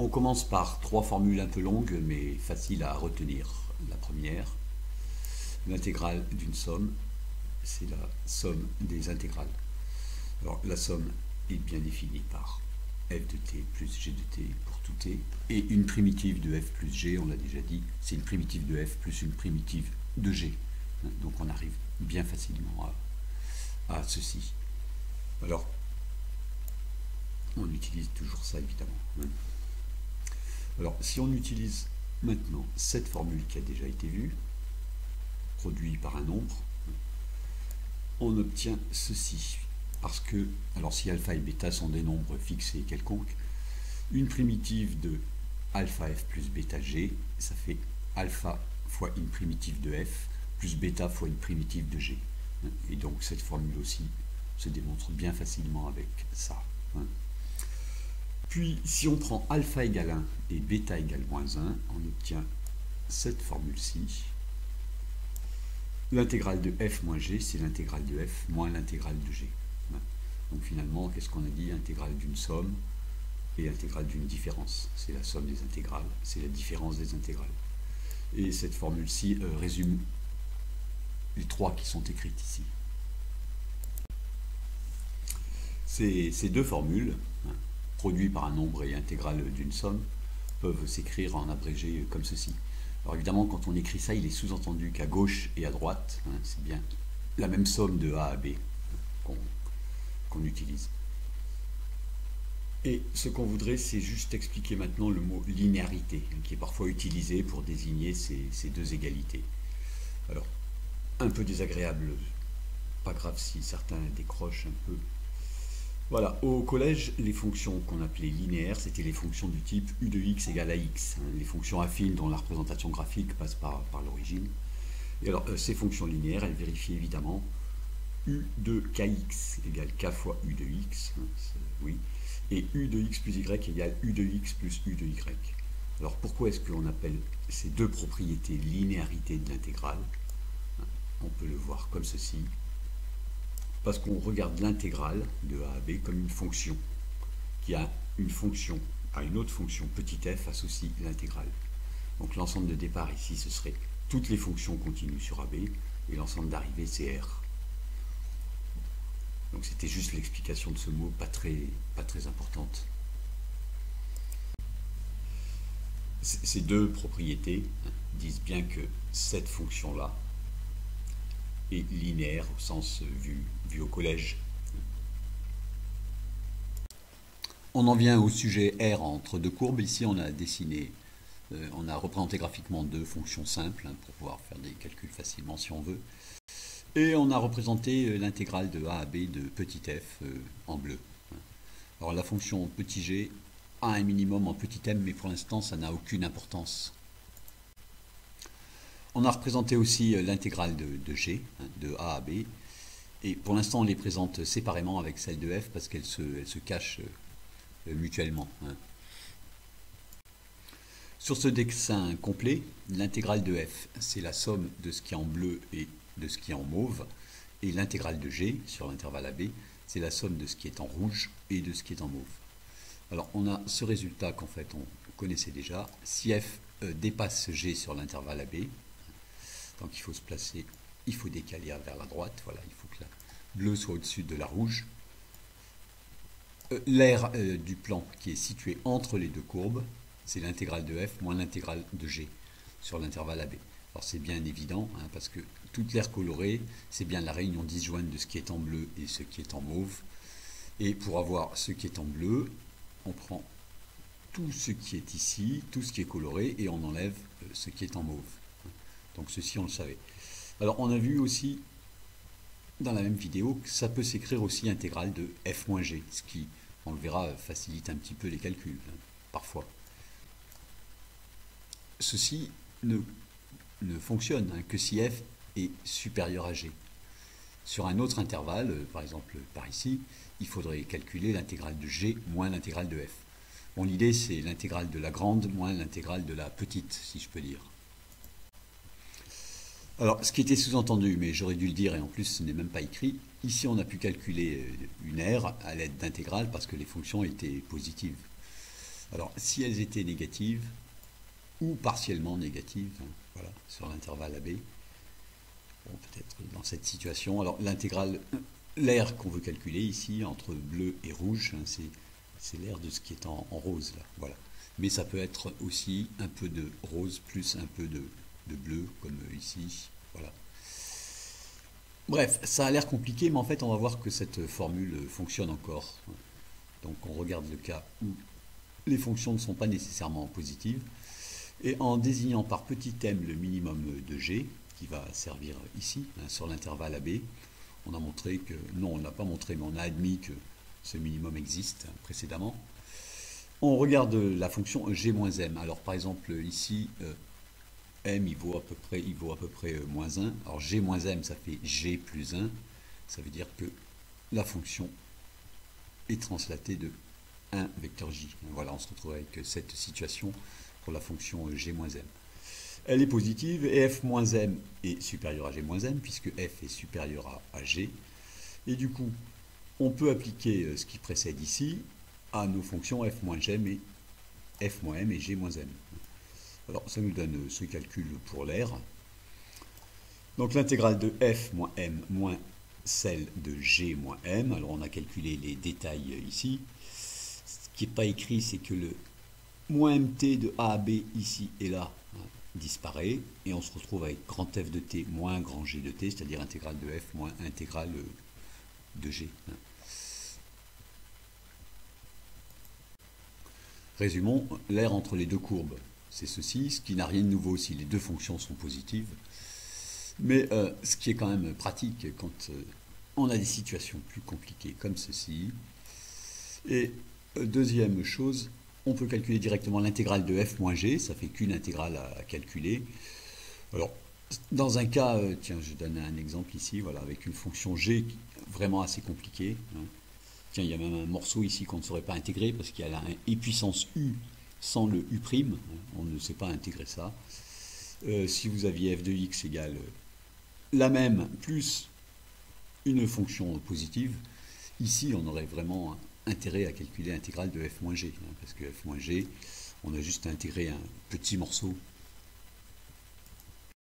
On commence par trois formules un peu longues mais faciles à retenir. La première, l'intégrale d'une somme, c'est la somme des intégrales. Alors la somme est bien définie par f de t plus g de t pour tout t, et une primitive de f plus g, on l'a déjà dit, c'est une primitive de f plus une primitive de g. Donc on arrive bien facilement à ceci. Alors, on utilise toujours ça évidemment. Alors, si on utilise maintenant cette formule qui a déjà été vue, produit par un nombre, on obtient ceci. Parce que, alors si alpha et bêta sont des nombres fixés quelconques, une primitive de alpha f plus bêta g, ça fait alpha fois une primitive de f plus bêta fois une primitive de g. Et donc cette formule aussi se démontre bien facilement avec ça. Puis si on prend alpha égale 1 et bêta égale moins 1, on obtient cette formule-ci. L'intégrale de f moins g, c'est l'intégrale de f moins l'intégrale de g. Donc finalement, qu'est-ce qu'on a dit? Intégrale d'une somme et intégrale d'une différence. C'est la somme des intégrales, c'est la différence des intégrales. Et cette formule-ci résume les trois qui sont écrites ici. Ces deux formules, produit par un nombre et intégrale d'une somme, peuvent s'écrire en abrégé comme ceci. Alors évidemment, quand on écrit ça, il est sous-entendu qu'à gauche et à droite, c'est bien la même somme de A à B qu'on utilise. Et ce qu'on voudrait, c'est juste expliquer maintenant le mot linéarité, qui est parfois utilisé pour désigner ces deux égalités. Alors, un peu désagréable, pas grave si certains décrochent un peu. Voilà, au collège, les fonctions qu'on appelait linéaires, c'était les fonctions du type u de x égale à x, les fonctions affines dont la représentation graphique passe par l'origine. Et alors, ces fonctions linéaires, elles vérifient évidemment u de kx égale k fois u de x, oui, et u de x plus y égale u de x plus u de y. Alors pourquoi est-ce qu'on appelle ces deux propriétés linéarité de l'intégrale? On peut le voir comme ceci. Parce qu'on regarde l'intégrale de a à b comme une fonction qui a une fonction à une autre fonction petit f associe l'intégrale. Donc l'ensemble de départ ici, ce serait toutes les fonctions continues sur ab, et l'ensemble d'arrivée c'est r. Donc c'était juste l'explication de ce mot, pas très importante. Ces deux propriétés disent bien que cette fonction-là est linéaire au sens vu au collège. On en vient au sujet R entre deux courbes. Ici on a dessiné, on a représenté graphiquement deux fonctions simples pour pouvoir faire des calculs facilement si on veut. Et on a représenté l'intégrale de a à b de petit f en bleu. Alors la fonction petit g a un minimum en petit m, mais pour l'instant ça n'a aucune importance. On a représenté aussi l'intégrale de g, de a à b, et pour l'instant on les présente séparément avec celle de f parce qu'elles se cachent mutuellement. Sur ce dessin complet, l'intégrale de f, c'est la somme de ce qui est en bleu et de ce qui est en mauve, et l'intégrale de g sur l'intervalle AB, c'est la somme de ce qui est en rouge et de ce qui est en mauve. Alors on a ce résultat qu'en fait on connaissait déjà. Si f dépasse g sur l'intervalle AB, donc il faut se placer, il faut décaler vers la droite, voilà, il faut que la bleue soit au-dessus de la rouge. L'aire du plan qui est situé entre les deux courbes, c'est l'intégrale de f moins l'intégrale de g sur l'intervalle AB. Alors c'est bien évident, parce que toute l'aire colorée, c'est bien la réunion disjointe de ce qui est en bleu et ce qui est en mauve. Et pour avoir ce qui est en bleu, on prend tout ce qui est ici, tout ce qui est coloré, et on enlève ce qui est en mauve. Donc ceci, on le savait. Alors on a vu aussi, dans la même vidéo, que ça peut s'écrire aussi intégrale de f moins g, ce qui, on le verra, facilite un petit peu les calculs, parfois. Ceci ne fonctionne que si f est supérieur à g. Sur un autre intervalle, par exemple par ici, il faudrait calculer l'intégrale de g moins l'intégrale de f. Bon, l'idée c'est l'intégrale de la grande moins l'intégrale de la petite, si je peux dire. Alors, ce qui était sous-entendu, mais j'aurais dû le dire et en plus ce n'est même pas écrit, ici on a pu calculer une R à l'aide d'intégrales parce que les fonctions étaient positives. Alors, si elles étaient négatives, ou partiellement négatives, hein, voilà, sur l'intervalle AB, bon, peut-être dans cette situation, alors l'intégrale, l'air qu'on veut calculer ici, entre bleu et rouge, hein, c'est l'air de ce qui est en rose, là, voilà. Mais ça peut être aussi un peu de rose plus un peu de bleu, comme ici, voilà. Bref, ça a l'air compliqué, mais en fait, on va voir que cette formule fonctionne encore. Donc, on regarde le cas où les fonctions ne sont pas nécessairement positives. Et en désignant par petit m le minimum de g, qui va servir ici, hein, sur l'intervalle AB, on a montré que, non, on n'a pas montré, mais on a admis que ce minimum existe hein, précédemment. On regarde la fonction g-m. Alors, par exemple, ici, m, il vaut à peu près moins 1. Alors, g-m, ça fait g plus 1. Ça veut dire que la fonction est translatée de 1 vecteur j. Voilà, on se retrouve avec cette situation pour la fonction g-m. Elle est positive et f-m est supérieur à g-m puisque f est supérieur à g. Et du coup, on peut appliquer ce qui précède ici à nos fonctions f-m et g-m. Alors, ça nous donne ce calcul pour l'air. Donc, l'intégrale de f moins m moins celle de g moins m. Alors, on a calculé les détails ici. Ce qui n'est pas écrit, c'est que le moins mt de a à b ici et là hein, disparaît. Et on se retrouve avec grand f de t moins grand g de t, c'est-à-dire intégrale de f moins intégrale de g. Résumons, l'air entre les deux courbes, c'est ceci, ce qui n'a rien de nouveau si les deux fonctions sont positives. Mais ce qui est quand même pratique quand on a des situations plus compliquées comme ceci. Et deuxième chose, on peut calculer directement l'intégrale de f moins g, ça fait qu'une intégrale à calculer. Alors, dans un cas, tiens, je donne un exemple ici, voilà, avec une fonction g vraiment assez compliquée. Hein. Tiens, il y a même un morceau ici qu'on ne saurait pas intégrer parce qu'il y a un e puissance u sans le u', hein, on ne sait pas intégrer ça. Si vous aviez f de x égale la même plus une fonction positive, ici on aurait vraiment intérêt à calculer l'intégrale de f moins g, hein, parce que f moins g, on a juste intégré un petit morceau